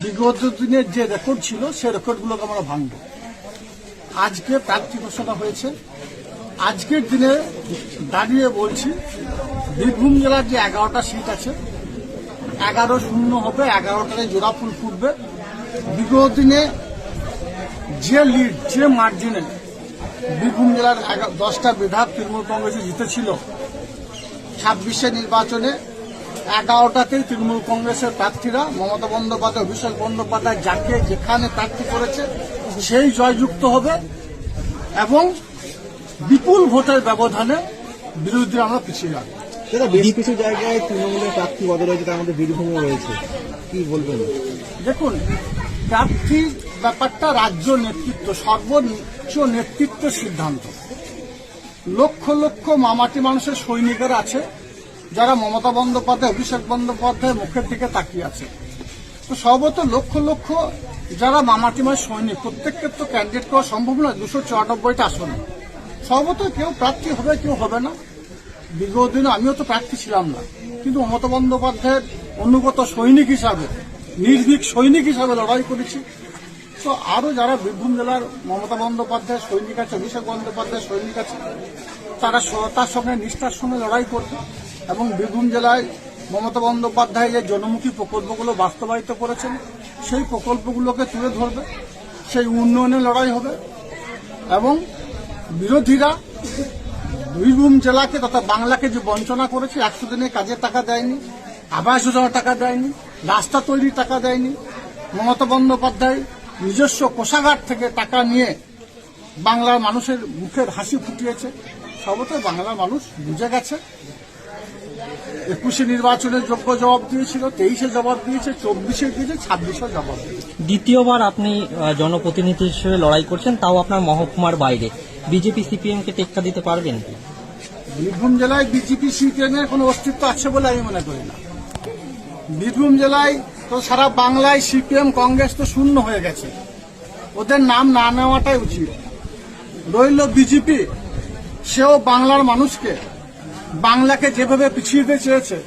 বিগত দিনের যে রেকর্ড ছিল সে রেকর্ডগুলোকে আমরা ভাঙব। আজকে প্রার্থী ঘোষণা হয়েছে। আজকের দিনে দাঁড়িয়ে বলছি, বীরভূম জেলার যে 11টা সিট আছে 11-0 হবে, 11টায় জোড়া ফুল ফুটবে। বিগত দিনে যে লিড, যে মার্জিনে বীরভূম জেলার 10টা বিধায়ক তৃণমূল কংগ্রেসে জিতেছিল, 26 নির্বাচনে 11টাতেই তৃণমূল কংগ্রেসের প্রার্থীরা মমতা বন্দ্যোপাধ্যায়, অভিষেক বন্দ্যোপাধ্যায় যাকে যেখানে প্রার্থী করেছে সেই জয়যুক্ত হবে এবং বিপুল ভোটের ব্যবধানে বিরোধীরা আমরা পিছিয়ে যাবো। সেটা বেশ কিছু জায়গায় তৃণমূলের প্রার্থী বদল হয়েছে, তার মধ্যে বীরভূমও রয়েছে, কি বলবেন? দেখুন, প্রার্থীর ব্যাপারটা রাজ্য নেতৃত্ব, সর্বোচ্চ নেতৃত্বের সিদ্ধান্ত। লক্ষ লক্ষ মামাটি মানুষের সৈনিকেরা আছে যারা মমতা বন্দ্যোপাধ্যায়, অভিষেক বন্দ্যোপাধ্যায়ের মুখের দিকে তাকিয়ে আছে। তো সর্বত লক্ষ লক্ষ যারা মামাটিমার সৈনিক, প্রত্যেককে তো ক্যান্ডিডেট করা সম্ভব নয় 294টা আসনে। সর্বত কেউ প্রার্থী হবে, কেউ হবে না। বিগত দিনে আমিও তো প্রার্থী ছিলাম না, কিন্তু মমতা বন্দ্যোপাধ্যায়ের অনুগত সৈনিক হিসাবে, নির্ভীক সৈনিক হিসাবে লড়াই করেছি। তো আরো যারা বীরভূম জেলার মমতা বন্দ্যোপাধ্যায়ের সৈনিক আছে, অভিষেক বন্দ্যোপাধ্যায়ের সৈনিক আছে, তারা সততার সঙ্গে, নিষ্ঠার সঙ্গে লড়াই করবে এবং বীরভূম জেলায় মমতা বন্দ্যোপাধ্যায় যে জনমুখী প্রকল্পগুলো বাস্তবায়িত করেছেন সেই প্রকল্পগুলোকে তুলে ধরবে, সেই উন্নয়নের লড়াই হবে এবং বিরোধীরা বীরভূম জেলাকে তথা বাংলাকে যে বঞ্চনা করেছে, 100 দিনে কাজের টাকা দেয়নি, আবাস যোজনার টাকা দেয়নি, রাস্তা তৈরির টাকা দেয়নি, মমতা বন্দ্যোপাধ্যায় নিজস্ব কোষাগার থেকে টাকা নিয়ে বাংলার মানুষের মুখের হাসি ফুটিয়েছে। সর্বতই বাংলার মানুষ বুঝে গেছে। 21 নির্বাচনের যোগ্য জবাব দিয়েছিল, 23-এ জবাব দিয়েছে, 24-এ দিয়েছে, 26-এ জবাব দিয়েছে। দ্বিতীয়বার আপনি জনপ্রতিনিধি হিসেবে লড়াই করছেন, তাও আপনার মহকুমার বাইরে। বিজেপি সিপিএমকে টেক্কা দিতে পারবেন? বীরভূম জেলায় বিজেপি সিপিএমের কোনো অস্তিত্ব আছে বলে আমি মনে করি না। বীরভূম জেলায় তো সারা বাংলায় সিপিএম কংগ্রেস তো শূন্য হয়ে গেছে, ওদের নাম না নেওয়াটাই উচিত। রইল বিজেপি, সেও বাংলার মানুষকে, বাংলাকে যেভাবে পিছিয়ে দিতে চেয়েছে,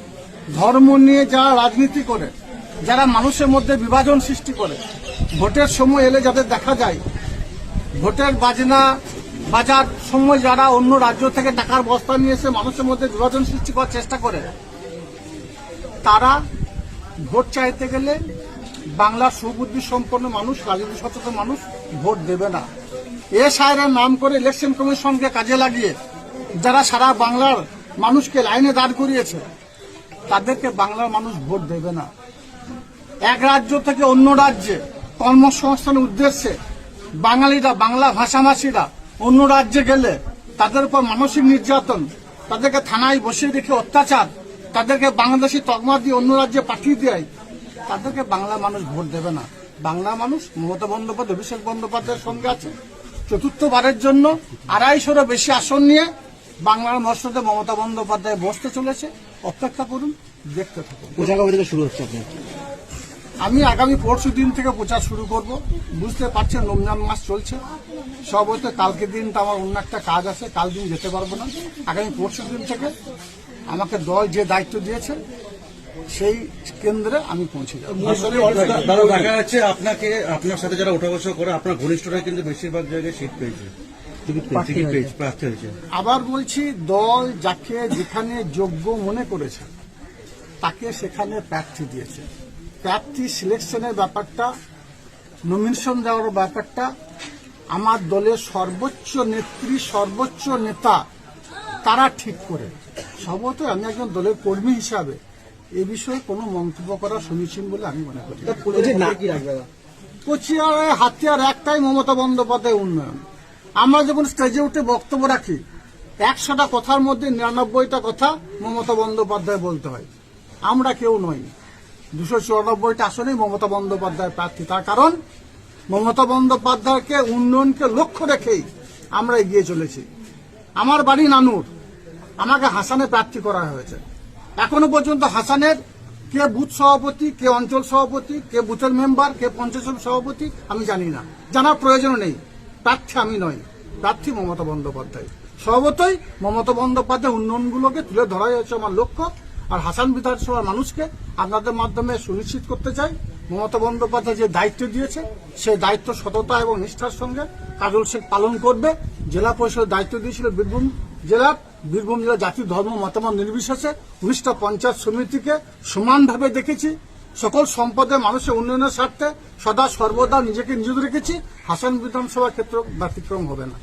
ধর্ম নিয়ে যারা রাজনীতি করে, যারা মানুষের মধ্যে বিভাজন সৃষ্টি করে, ভোটের সময় এলে যাদের দেখা যায়, ভোটের বাজার সময় যারা অন্য রাজ্য থেকে টাকার বস্তা নিয়ে এসে মানুষের মধ্যে বিভাজন সৃষ্টি করার চেষ্টা করে, তারা ভোট চাইতে গেলে বাংলার সুবুদ্ধি সম্পন্ন মানুষ, রাজনীতি সচেতন মানুষ ভোট দেবে না। এসআইআর নাম করে ইলেকশন কমিশনকে কাজে লাগিয়ে যারা সারা বাংলার মানুষকে লাইনে দাঁড় করিয়েছে, তাদেরকে বাংলার মানুষ ভোট দেবে না। এক রাজ্য থেকে অন্য রাজ্যে কর্মসংস্থানের উদ্দেশ্যে বাঙালিরা, বাংলা ভাষাভাষীরা অন্য রাজ্যে গেলে তাদের উপর মানসিক নির্যাতন, তাদেরকে থানায় বসিয়ে রেখে অত্যাচার, তাদেরকে বাংলাদেশি তকমা দিয়ে অন্য রাজ্যে পাঠিয়ে দেয়, তাদেরকে বাংলা মানুষ ভোট দেবে না। বাংলা মানুষ মমতা বন্দ্যোপাধ্যায়, অভিষেক বন্দ্যোপাধ্যায়ের সঙ্গে আছে। চতুর্থবারের জন্য 250-এরও বেশি আসন নিয়ে বাংলার মসনদে মমতা বন্দ্যোপাধ্যায় বসতে চলেছে। অপেক্ষা করুন, দেখতে থাকুন। প্রচার কবে থেকে শুরু হচ্ছে আপনার? আমি আগামী পরশু দিন থেকে প্রচার শুরু করব। বুঝতে পারছেন রমজান মাস চলছে, সব হয়তো কালকে দিনটা আমার অন্য একটা কাজ আছে, কাল দিন যেতে পারবো না। আগামী পরশু দিন থেকে আমাকে দল যে দায়িত্ব দিয়েছে সেই কেন্দ্রে আমি পৌঁছে যাব। দেখা যাচ্ছে আপনার সাথে যারা ওঠা বসা করে, আপনার ঘনিষ্ঠরা কিন্তু বেশিরভাগ জায়গায় সিট পেয়েছে, প্রার্থী হয়েছে। আবার বলছি, দল যাকে যেখানে যোগ্য মনে করেছে তাকে সেখানে প্রার্থী দিয়েছে। প্রার্থী সিলেকশনের ব্যাপারটা, নমিনেশন দেওয়ার ব্যাপারটা আমার দলের সর্বোচ্চ নেত্রী, সর্বোচ্চ নেতা তারা ঠিক করে। সম্ভবত আমি একজন দলের কর্মী হিসাবে এ বিষয়ে কোনো মন্তব্য করা সমীচীন বলে আমি মনে করি। কোচিয়ার হাতিয়ার একটাই, মমতা বন্দ্যোপাধ্যায় উন্নয়ন। আমরা যখন স্টেজে উঠে বক্তব্য রাখি, 100টা কথার মধ্যে 99টা কথা মমতা বন্দ্যোপাধ্যায় বলতে হয়। আমরা কেউ নই। 294টা আসনেই মমতা বন্দ্যোপাধ্যায় প্রার্থী। তার কারণ মমতা বন্দ্যোপাধ্যায়কে, উন্নয়নকে লক্ষ্য রেখেই আমরা এগিয়ে চলেছি। আমার বাড়ি নানুর, আমাকে হাসানে প্রার্থী করা হয়েছে। এখনো পর্যন্ত হাসানের কে বুথ সভাপতি, কে অঞ্চল সভাপতি, কে বুথের মেম্বার, কে পঞ্চায়েত সভাপতি আমি জানি না, জানার প্রয়োজন নেই। প্রার্থী আমি নই, প্রার্থী মমতা বন্দ্যোপাধ্যায়। সর্বতই মমতা বন্দ্যোপাধ্যায় উন্নয়নগুলোকে তুলে ধরাই হচ্ছে আমার লক্ষ্য। আর হাসান বিধানসভার মানুষকে আপনাদের মাধ্যমে সুনিশ্চিত করতে চাই মমতা বন্দ্যোপাধ্যায় যে দায়িত্ব দিয়েছে সেই দায়িত্ব সততা এবং নিষ্ঠার সঙ্গে কাজল শেখ পালন করবে। জেলা পরিষদের দায়িত্ব দিয়েছিল বীরভূম জেলা জাতি ধর্ম মতামত নির্বিশেষে 19টা পঞ্চায়েত সমিতিকে সমানভাবে দেখেছি। সকল সম্পদের মানুষের উন্নয়নের স্বার্থে সদা সর্বদা নিজেকে নিয়োজিত রেখেছি। হাসান বিধানসভা ক্ষেত্র ব্যতিক্রম হবে না।